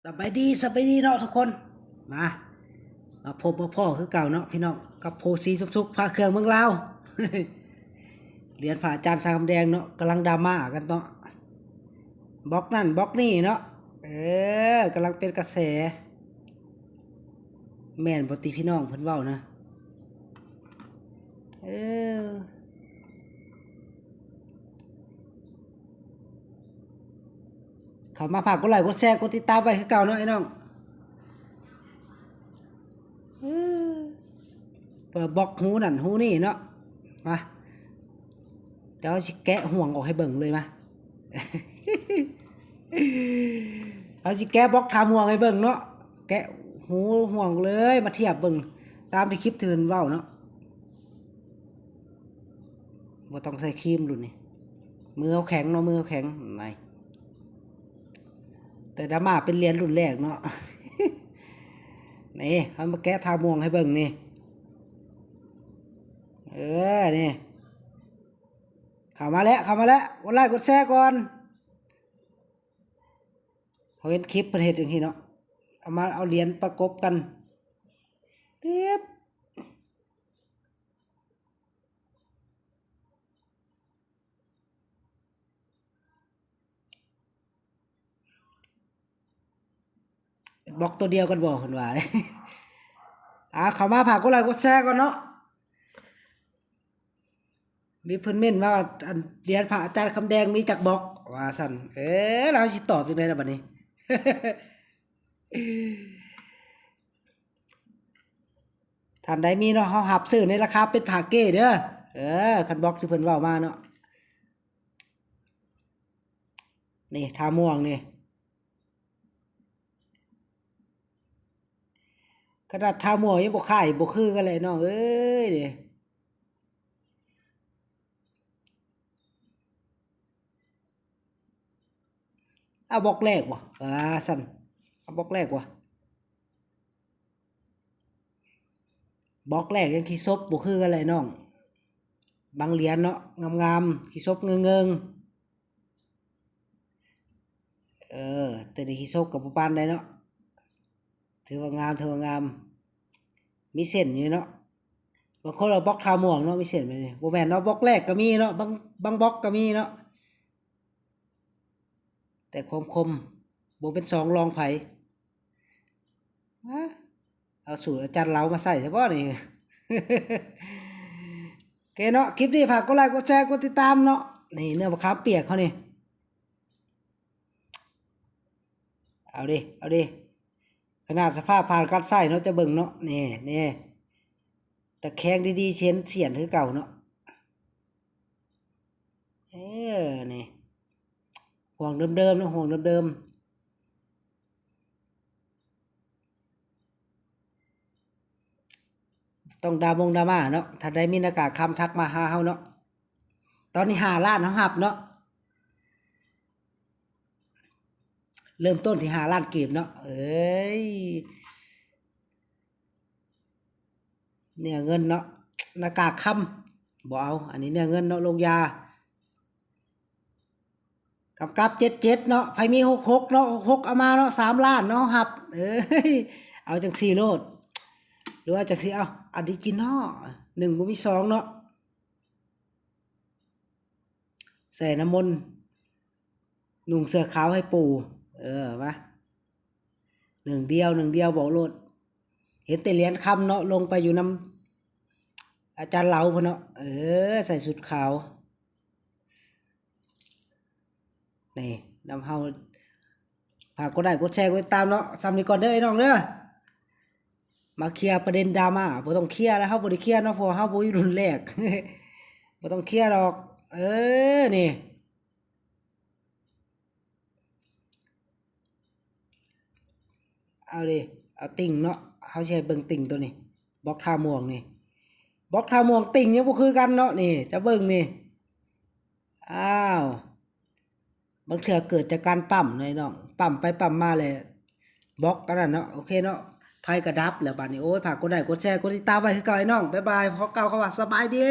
สบายดีเนาะทุกคนมาพบมาพ่อคือเก่าเนาะพี่น้องกับโพสีสุกๆพาเครื่องเมืองลาวเรียนผ่าอาจารย์สายคำแดงเนาะกำลังดราม่ากันเนาะบล็อกนั่นบล็อกนี่เนาะกำลังเป็นกระแสแม่นบ่ติพี่น้องเพิ่นเว้านะเออเข้ามาฝากกดไลค์กดแชร์กดติดตามไว้คือเก่าเนาะไอ้น้องเออเปิดบล็อกหูนั่นหูนี่เนาะมาเดี๋ยวสิแกะห่วงออกให้เบิ่งเลยมา เอาสิแกะบล็อกทำห่วงให้เบิ่งเนาะแกะหูห่วงเลยมาเทียบเบิ่งตามที่คลิปเทือนเว้าเนาะบ่ต้องใส่ครีมรุ่นนี้มือเอาแข็งเนาะมือเอาแข็งไหนแต่ดราม่าเป็นเรียนรุ่นแรกเนาะ นี่เอามาแกะทาม่วงให้เบิ่งนี่นี่เข้ามาแล้วกดไลค์กดแชร์ก่อนเขาเห็นคลิปประเทศอย่างนี้เนาะเอาเหรียญประกบกันเทียบบล็อกตัวเดียวกันบอกคนว่า เข้ามาฝากกดไลค์กดแชร์ก่อนเนาะมีเพิ่นเม่นว่าอันเรียนพระอาจารย์คำแดงมีจักบล็อกว่าสั่นเราสิตอบยังไงล่ะบัดนี้ ท่านใดมีเนาะเฮาหับซื้อในราคาเป็นผาเก้เด้อคันบล็อกที่เพิ่นเว้ามาเนาะนี่ทาม่วงนี่กระดาษทาม่วงยังบ่ค่ายบ่คือกันเลยน้องนี่เอาบล็อกแรกบ่สั่นเอาบล็อกแรกบ่บล็อกแรกยังขี้ซบบ่คือกันเลยน้องบางเหรียญเนาะงามๆขี้ซบเงิงๆแต่นี่ขี้ซบกับบ่ปานใดเนาะถือว่างามมีเส้นอยู่เนาะบางคนเอาบล็อกทาม่วงเนาะมีเส้นไปนี่บ่แม่นเนาะบล็อกแรกก็มีเนาะบางบล็อกก็มีเนาะแต่ความคมบ่เป็นสองรองไผเอาสูตรอาจารย์เรามาใส่ซะบ่นี่ โอเคเนาะคลิปนี้ฝากกดไลค์กดแชร์กดติดตามเนาะนี่เนื้อมะขามเปียกเขานี่เอาดิขนาดสภาพผ่านการใส่เนาะจะเบิ่งเนาะนี่แต่แข็งดีๆเสียนคือเก่าเนาะนี่ห่วงเดิมๆนะห่วงเดิมๆต้องดราม่าเนาะถ้าได้มีหน้ากากคำทักมาหาเฮาเนาะตอนนี้5 ล้านเฮาหับเนาะเริ่มต้นที่5 ล้านกีบเนาะเนี่ยเงินเนาะหน้ากากคำบ่เอาอันนี้เนี่ยเงินเนาะลงยากำกับ77เนาะไผมี66เนาะ66เอามาเนาะ3 ล้านเนาะหับเอาจังซี่โลดหรือว่าจังซี่เอาออริจินอล1บ่มี2เนาะใส่น้ำมนต์นุ่งเสื้อขาวให้ปู่มาหนึ่งเดียวบอกโลดเห็นแต่เหรียญคำเนาะลงไปอยู่นำอาจารย์เหลาพุ่นเนาะใส่สุดขาวนี่นำเฮาฝากกดไลค์กดแชร์กดติดตามเนาะซ้ำนี้ก่อนเด้อไอ้น้องเด้อมาเคลียร์ประเด็นดราม่าบ่ต้องเคลียร์แล้วเฮาบ่ได้เคลียร์เนาะเพราะเฮาบ่อยู่รุ่นแรก บ่ต้องเคลียร์ดอกนี่เอาดิเอาติ่งเนาะเฮาสิให้เบิ่งติ่งตัวนี้บล็อกทาม่วงนี่บล็อกทาม่วงติ่งยังบ่คือกันเนาะนี่จะเบิ่งนี่อ้าวบางเทื่อเกิดจากการปั๊มเลยน้องปั๊มไปปั๊มมาเลยบล็อกกันนั่นเนาะโอเคเนาะไพ่กระดับแล้วบัดนี้โอ้ยฝากกดไลค์กดแชร์กดติดตามไว้คือเก่าไอ้น้องบ๊ายบายขอกล่าวคำว่าสบายดี